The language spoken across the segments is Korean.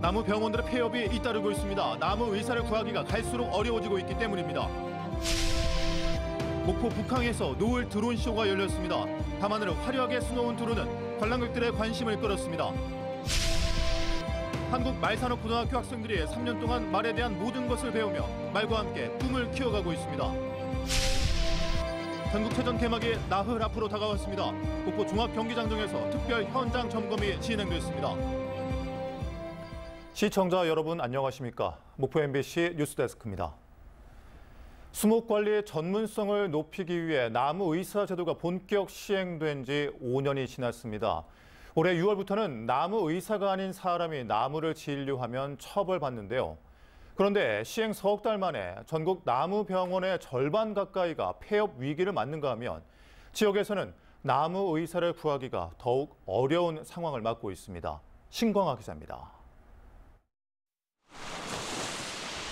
나무 병원들의 폐업이 잇따르고 있습니다. 나무 의사를 구하기가 갈수록 어려워지고 있기 때문입니다. 목포 북항에서 노을 드론쇼가 열렸습니다. 밤하늘을 화려하게 수놓은 드론은 관람객들의 관심을 끌었습니다. 한국 말산업고등학교 학생들이 3년 동안 말에 대한 모든 것을 배우며 말과 함께 꿈을 키워가고 있습니다. 전국체전 개막이 나흘 앞으로 다가왔습니다. 목포 종합경기장정에서 특별 현장 점검이 진행됐습니다. 시청자 여러분 안녕하십니까? 목포 MBC 뉴스데스크입니다. 수목 관리의 전문성을 높이기 위해 나무 의사 제도가 본격 시행된 지 5년이 지났습니다. 올해 6월부터는 나무 의사가 아닌 사람이 나무를 진료하면 처벌받는데요. 그런데 시행 석 달 만에 전국 나무 병원의 절반 가까이가 폐업 위기를 맞는가 하면 지역에서는 나무 의사를 구하기가 더욱 어려운 상황을 맞고 있습니다. 신광아 기자입니다.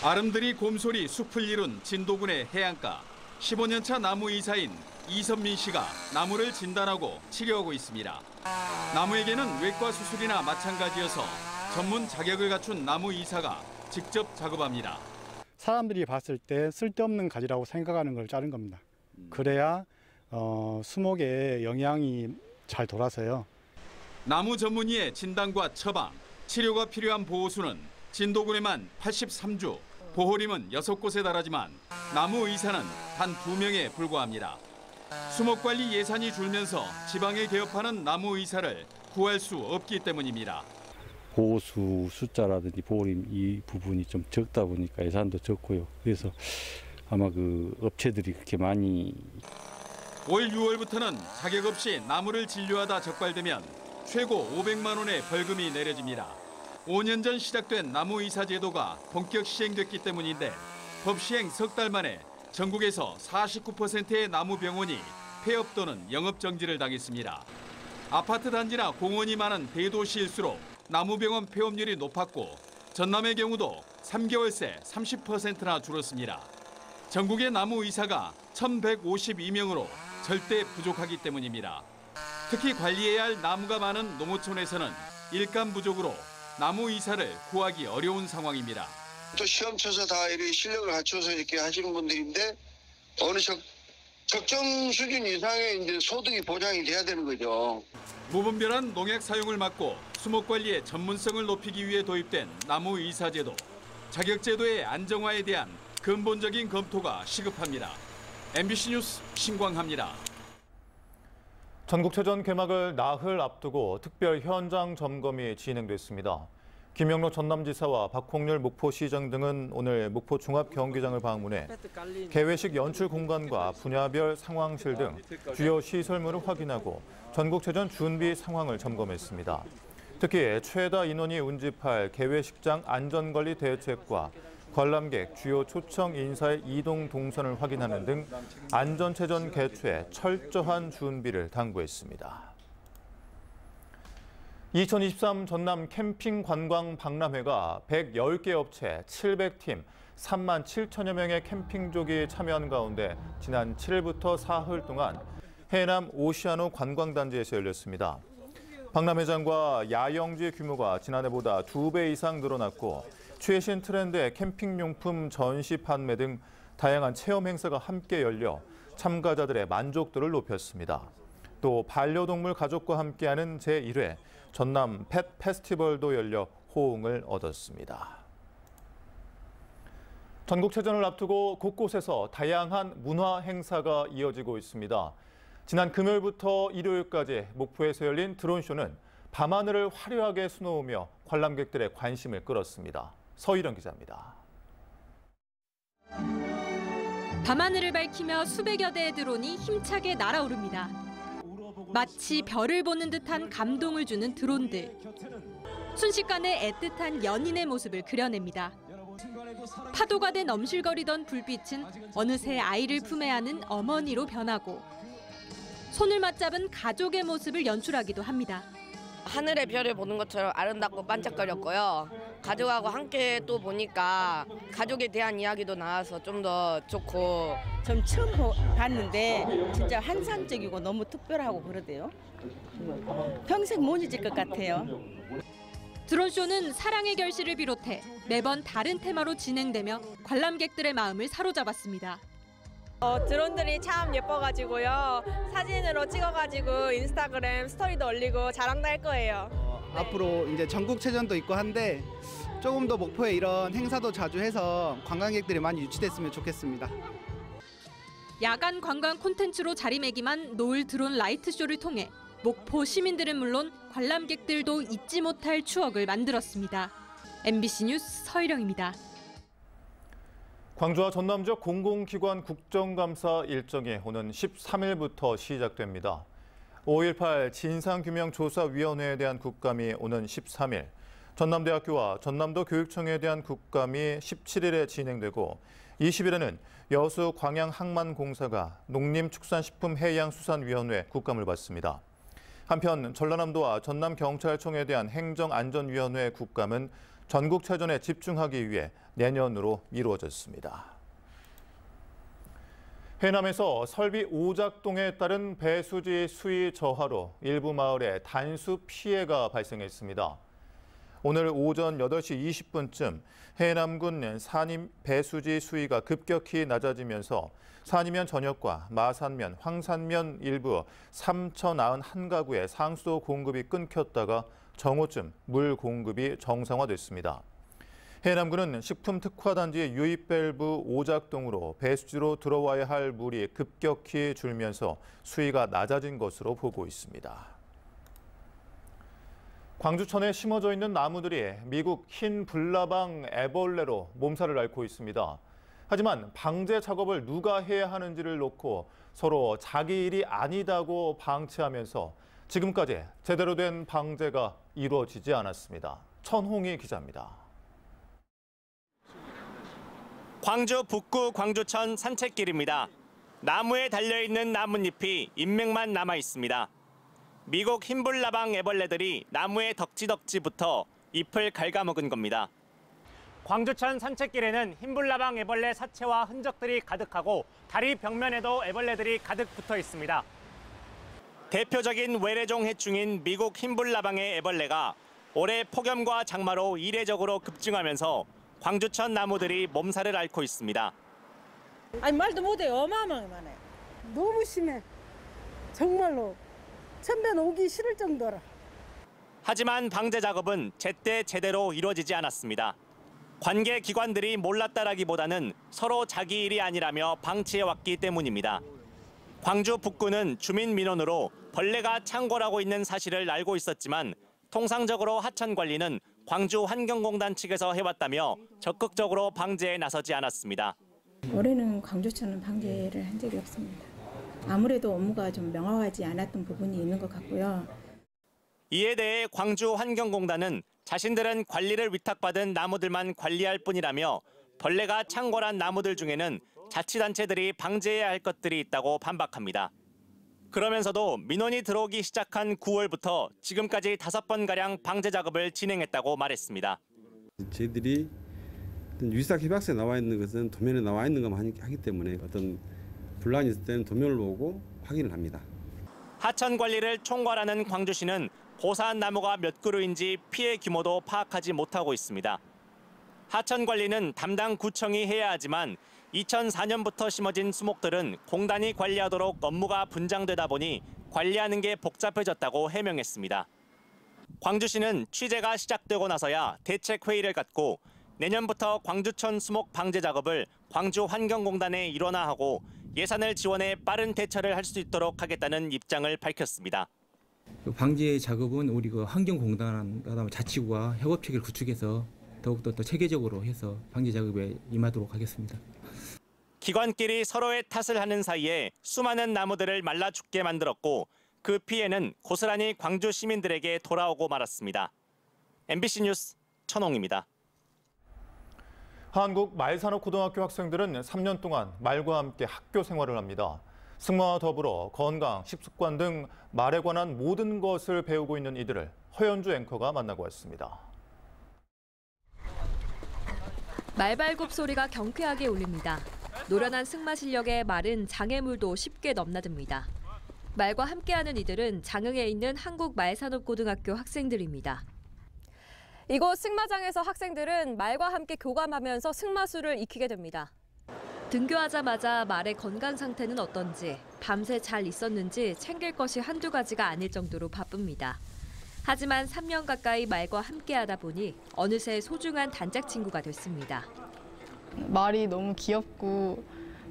아름드리 곰소리 숲을 이룬 진도군의 해안가. 15년차 나무 의사인 이선민 씨가 나무를 진단하고 치료하고 있습니다. 나무에게는 외과 수술이나 마찬가지여서 전문 자격을 갖춘 나무 의사가 직접 작업합니다. 사람들이 봤을 때 쓸데없는 가지라고 생각하는 걸 자른 겁니다. 그래야 수목에 영양이 잘 돌아서요. 나무 전문의의 진단과 처방, 치료가 필요한 보호수는 진도군에만 83주, 보호림은 6곳에 달하지만 나무 의사는 단 2명에 불과합니다. 수목관리 예산이 줄면서 지방에 개업하는 나무 의사를 구할 수 없기 때문입니다. 보호수 숫자라든지 보호림 이 부분이 좀 적다 보니까 예산도 적고요. 그래서 아마 그 업체들이 그렇게 많이 올 6월부터는 자격 없이 나무를 진료하다 적발되면 최고 500만 원의 벌금이 내려집니다. 5년 전 시작된 나무 의사 제도가 본격 시행됐기 때문인데 법 시행 석 달 만에 전국에서 49%의 나무 병원이 폐업 또는 영업 정지를 당했습니다. 아파트 단지나 공원이 많은 대도시일수록 나무 병원 폐업률이 높았고 전남의 경우도 3개월 새 30%나 줄었습니다. 전국의 나무 의사가 1,152명으로 절대 부족하기 때문입니다. 특히 관리해야 할 나무가 많은 농어촌에서는 일감 부족으로 나무 의사를 구하기 어려운 상황입니다. 또 시험 쳐서 다 이렇게 실력을 갖춰서 이렇게 하시는 분들인데 어느 적정 수준 이상의 이제 소득이 보장이 돼야 되는 거죠. 무분별한 농약 사용을 막고 수목 관리의 전문성을 높이기 위해 도입된 나무 의사 제도. 자격 제도의 안정화에 대한 근본적인 검토가 시급합니다. MBC 뉴스 신광하입니다. 전국체전 개막을 나흘 앞두고 특별 현장 점검이 진행됐습니다. 김영로 전남지사와 박홍렬 목포시장 등은 오늘 목포 종합경기장을 방문해 개회식 연출 공간과 분야별 상황실 등 주요 시설물을 확인하고 전국체전 준비 상황을 점검했습니다. 특히 최다 인원이 운집할 개회식장 안전관리 대책과 관람객, 주요 초청 인사의 이동 동선을 확인하는 등 안전체전 개최에 철저한 준비를 당부했습니다. 2023 전남 캠핑 관광 박람회가 110개 업체 700팀 3만 7천여 명의 캠핑족이 참여한 가운데 지난 7일부터 사흘 동안 해남 오시아노 관광단지에서 열렸습니다. 박람회장과 야영지 규모가 지난해보다 2배 이상 늘어났고 최신 트렌드의 캠핑용품 전시 판매 등 다양한 체험 행사가 함께 열려 참가자들의 만족도를 높였습니다. 또 반려동물 가족과 함께하는 제1회 전남 펫 페스티벌도 열려 호응을 얻었습니다. 전국체전을 앞두고 곳곳에서 다양한 문화 행사가 이어지고 있습니다. 지난 금요일부터 일요일까지 목포에서 열린 드론쇼는 밤하늘을 화려하게 수놓으며 관람객들의 관심을 끌었습니다. 서희령 기자입니다. 밤하늘을 밝히며 수백여 대의 드론이 힘차게 날아오릅니다. 마치 별을 보는 듯한 감동을 주는 드론들. 순식간에 애틋한 연인의 모습을 그려냅니다. 파도가 돼 넘실거리던 불빛은 어느새 아이를 품에 안은 어머니로 변하고 손을 맞잡은 가족의 모습을 연출하기도 합니다. 하늘의 별을 보는 것처럼 아름답고 반짝거렸고요. 가족하고 함께 또 보니까 가족에 대한 이야기도 나와서 좀 더 좋고. 전 처음 봤는데 진짜 환상적이고 너무 특별하고 그러대요. 평생 못 잊을 것 같아요. 드론쇼는 사랑의 결실을 비롯해 매번 다른 테마로 진행되며 관람객들의 마음을 사로잡았습니다. 드론들이 참 예뻐가지고요. 사진으로 찍어가지고 인스타그램 스토리도 올리고 자랑도 할 거예요. 앞으로 이제 전국체전도 있고 한데 조금 더 목포에 이런 행사도 자주 해서 관광객들이 많이 유치됐으면 좋겠습니다. 야간 관광 콘텐츠로 자리매김한 노을 드론 라이트쇼를 통해 목포 시민들은 물론 관람객들도 잊지 못할 추억을 만들었습니다. MBC 뉴스 서희령입니다. 광주와 전남 지역 공공기관 국정감사 일정이 오는 13일부터 시작됩니다. 5.18 진상규명조사위원회에 대한 국감이 오는 13일, 전남대학교와 전남도 교육청에 대한 국감이 17일에 진행되고 20일에는 여수 광양항만공사가 농림축산식품해양수산위원회 국감을 받습니다. 한편 전라남도와 전남경찰청에 대한 행정안전위원회 국감은 전국체전에 집중하기 위해 내년으로 미뤄졌습니다. 해남에서 설비 오작동에 따른 배수지 수위 저하로 일부 마을에 단수 피해가 발생했습니다. 오늘 오전 8시 20분쯤 해남군 산임 배수지 수위가 급격히 낮아지면서 산이면 전역과 마산면, 황산면 일부 3,091가구의 상수도 공급이 끊겼다가 정오쯤 물 공급이 정상화됐습니다. 해남군은 식품특화단지 유입밸브 오작동으로 배수지로 들어와야 할 물이 급격히 줄면서 수위가 낮아진 것으로 보고 있습니다. 광주천에 심어져 있는 나무들이 미국 흰 불나방 애벌레로 몸살을 앓고 있습니다. 하지만 방제 작업을 누가 해야 하는지를 놓고 서로 자기 일이 아니다고 방치하면서 지금까지 제대로 된 방제가 이루어지지 않았습니다. 천홍희 기자입니다. 광주 북구 광주천 산책길입니다. 나무에 달려있는 나뭇잎이 인맥만 남아 있습니다. 미국 흰불나방 애벌레들이 나무에 덕지덕지 붙어 잎을 갉아먹은 겁니다. 광주천 산책길에는 흰불나방 애벌레 사체와 흔적들이 가득하고 다리 벽면에도 애벌레들이 가득 붙어 있습니다. 대표적인 외래종 해충인 미국 흰불나방의 애벌레가 올해 폭염과 장마로 이례적으로 급증하면서 광주천 나무들이 몸살을 앓고 있습니다. 아니 말도 못해요. 어마어마하게 많아요. 너무 심해. 정말로. 천변 오기 싫을 정도라. 하지만 방제 작업은 제때 제대로 이루어지지 않았습니다. 관계 기관들이 몰랐다라기보다는 서로 자기 일이 아니라며 방치해왔기 때문입니다. 광주 북구는 주민 민원으로 벌레가 창궐하고 있는 사실을 알고 있었지만 통상적으로 하천 관리는 광주 환경공단 측에서 해왔다며 적극적으로 방제에 나서지 않았습니다. 올해는 광주천은 방제를 한 적이 없습니다. 아무래도 업무가 좀 명확하지 않았던 부분이 있는 것 같고요. 이에 대해 광주 환경공단은 자신들은 관리를 위탁받은 나무들만 관리할 뿐이라며 벌레가 창궐한 나무들 중에는 자치단체들이 방제해야 할 것들이 있다고 반박합니다. 그러면서도 민원이 들어오기 시작한 9월부터 지금까지 5번가량 방제 작업을 진행했다고 말했습니다. 저희들이 위탁 협약서에 나와 있는 것은 도면에 나와 있는 것만 하기 때문에 어떤 분란이 있을 때는 도면을 보고 확인을 합니다. 하천 관리를 총괄하는 광주시는 고사한 나무가 몇 그루인지 피해 규모도 파악하지 못하고 있습니다. 하천 관리는 담당 구청이 해야 하지만 2004년부터 심어진 수목들은 공단이 관리하도록 업무가 분장되다 보니 관리하는 게 복잡해졌다고 해명했습니다. 광주시는 취재가 시작되고 나서야 대책회의를 갖고 내년부터 광주천 수목 방제 작업을 광주환경공단에 일원화하고 예산을 지원해 빠른 대처를 할 수 있도록 하겠다는 입장을 밝혔습니다. 방제 작업은 우리 환경공단, 그다음에 자치구와 협업체계를 구축해서 더욱더 더 체계적으로 해서 방제 작업에 임하도록 하겠습니다. 기관끼리 서로의 탓을 하는 사이에 수많은 나무들을 말라 죽게 만들었고 그 피해는 고스란히 광주 시민들에게 돌아오고 말았습니다. MBC 뉴스 천홍입니다. 한국 말산업고등학교 학생들은 3년 동안 말과 함께 학교 생활을 합니다. 승마와 더불어 건강, 식습관 등 말에 관한 모든 것을 배우고 있는 이들을 허연주 앵커가 만나고 왔습니다. 말발굽 소리가 경쾌하게 울립니다. 노련한 승마 실력에 말은 장애물도 쉽게 넘나듭니다. 말과 함께하는 이들은 장흥에 있는 한국말산업고등학교 학생들입니다. 이곳 승마장에서 학생들은 말과 함께 교감하면서 승마술을 익히게 됩니다. 등교하자마자 말의 건강 상태는 어떤지, 밤새 잘 있었는지 챙길 것이 한두 가지가 아닐 정도로 바쁩니다. 하지만 3년 가까이 말과 함께하다 보니 어느새 소중한 단짝 친구가 됐습니다. 말이 너무 귀엽고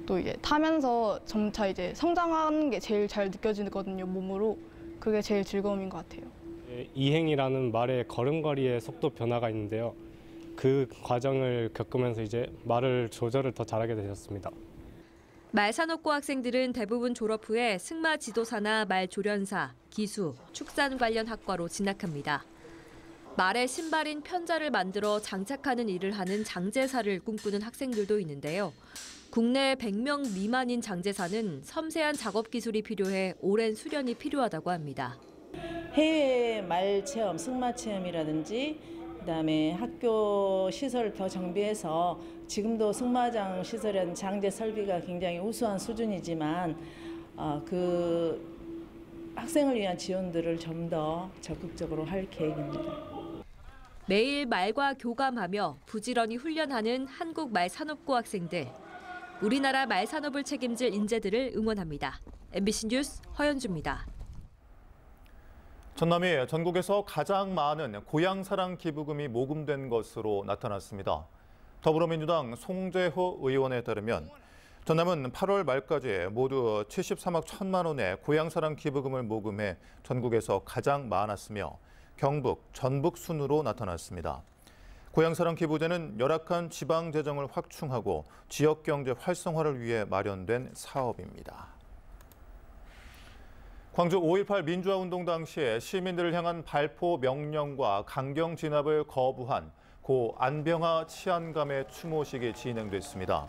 또 이제 타면서 점차 이제 성장하는 게 제일 잘 느껴지거든요, 몸으로. 그게 제일 즐거움인 것 같아요. 이행이라는 말의 걸음걸이의 속도 변화가 있는데요. 그 과정을 겪으면서 이제 말을 조절을 더 잘하게 되셨습니다. 말산업고 학생들은 대부분 졸업 후에 승마 지도사나 말 조련사, 기수, 축산 관련 학과로 진학합니다. 말의 신발인 편자를 만들어 장착하는 일을 하는 장제사를 꿈꾸는 학생들도 있는데요. 국내 100명 미만인 장제사는 섬세한 작업 기술이 필요해 오랜 수련이 필요하다고 합니다. 해외 말 체험, 승마 체험이라든지 그다음에 학교 시설을 더 정비해서 지금도 승마장 시설이라든지 장제 설비가 굉장히 우수한 수준이지만 그 학생을 위한 지원들을 좀 더 적극적으로 할 계획입니다. 매일 말과 교감하며 부지런히 훈련하는 한국말산업고 학생들. 우리나라 말산업을 책임질 인재들을 응원합니다. MBC 뉴스 허연주입니다. 전남이 전국에서 가장 많은 고향사랑 기부금이 모금된 것으로 나타났습니다. 더불어민주당 송재호 의원에 따르면 전남은 8월 말까지 모두 73억 1천만 원의 고향사랑 기부금을 모금해 전국에서 가장 많았으며 경북, 전북 순으로 나타났습니다. 고향사랑 기부제는 열악한 지방 재정을 확충하고 지역 경제 활성화를 위해 마련된 사업입니다. 광주 5.18 민주화운동 당시에 시민들을 향한 발포 명령과 강경 진압을 거부한 고 안병하 치안감의 추모식이 진행됐습니다.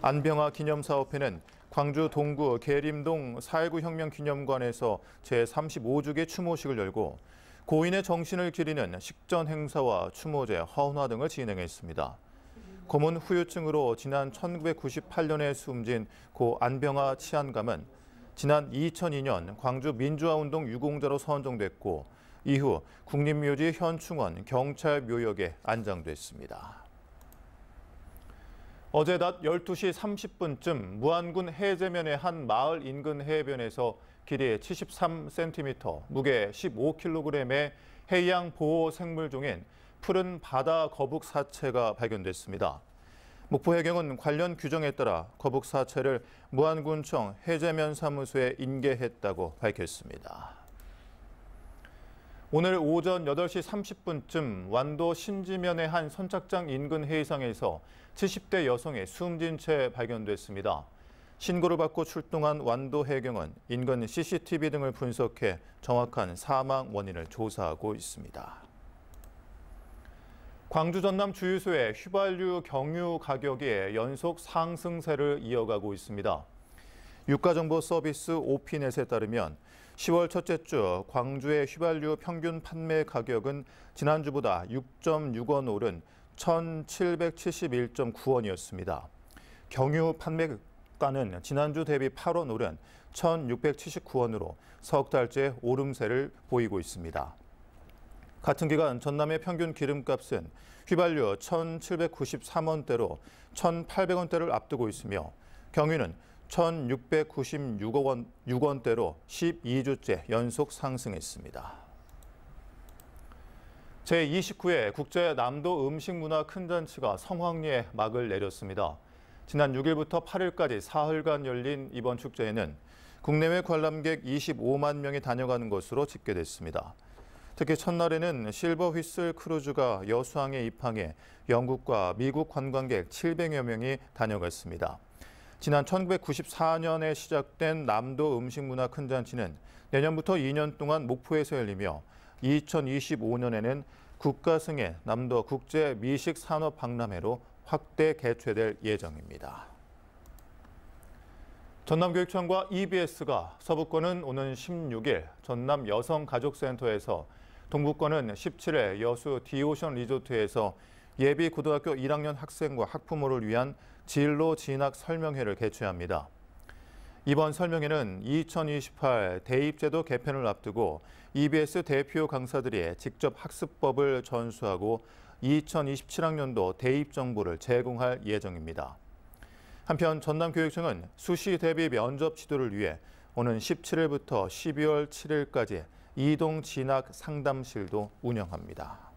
안병하 기념사업회는 광주 동구 계림동 4.19 혁명 기념관에서 제35주기 추모식을 열고 고인의 정신을 기리는 식전 행사와 추모제, 헌화 등을 진행했습니다. 고문 후유증으로 지난 1998년에 숨진 고 안병하 치안감은 지난 2002년 광주 민주화운동 유공자로 선정됐고 이후 국립묘지 현충원 경찰묘역에 안장됐습니다. 어제 낮 12시 30분쯤 무안군 해제면의 한 마을 인근 해변에서 길이 73cm, 무게 15kg의 해양 보호 생물종인 푸른 바다 거북 사체가 발견됐습니다. 목포해경은 관련 규정에 따라 거북 사체를 무안군청 해제면 사무소에 인계했다고 밝혔습니다. 오늘 오전 8시 30분쯤 완도 신지면의 한 선착장 인근 해상에서 70대 여성이 숨진 채 발견됐습니다. 신고를 받고 출동한 완도 해경은 인근 CCTV 등을 분석해 정확한 사망 원인을 조사하고 있습니다. 광주 전남 주유소의 휘발유 경유 가격이 연속 상승세를 이어가고 있습니다. 유가정보 서비스 오피넷에 따르면 10월 첫째 주 광주의 휘발유 평균 판매 가격은 지난주보다 6.6원 오른 1,771.9원이었습니다. 경유 판매가는 지난주 대비 8원 오른 1,679원으로 석 달째 오름세를 보이고 있습니다. 같은 기간 전남의 평균 기름값은 휘발유 1,793원대로 1,800원대를 앞두고 있으며 경유는 1,696원대로 12주째 연속 상승했습니다. 제29회 국제 남도 음식문화 큰잔치가 성황리에 막을 내렸습니다. 지난 6일부터 8일까지 사흘간 열린 이번 축제에는 국내외 관람객 25만 명이 다녀가는 것으로 집계됐습니다. 특히 첫날에는 실버 휘슬 크루즈가 여수항에 입항해 영국과 미국 관광객 700여 명이 다녀갔습니다. 지난 1994년에 시작된 남도 음식문화 큰잔치는 내년부터 2년 동안 목포에서 열리며 2025년에는 국가승의 남도 국제 미식 산업 박람회로 확대 개최될 예정입니다. 전남교육청과 EBS가 서부권은 오는 16일 전남 여성가족센터에서 동부권은 17일 여수 디오션 리조트에서 예비 고등학교 1학년 학생과 학부모를 위한 진로 진학 설명회를 개최합니다. 이번 설명회는 2028 대입제도 개편을 앞두고 EBS 대표 강사들이 직접 학습법을 전수하고 2027학년도 대입 정보를 제공할 예정입니다. 한편 전남교육청은 수시 대비 면접 지도를 위해 오는 17일부터 12월 7일까지 이동 진학 상담실도 운영합니다.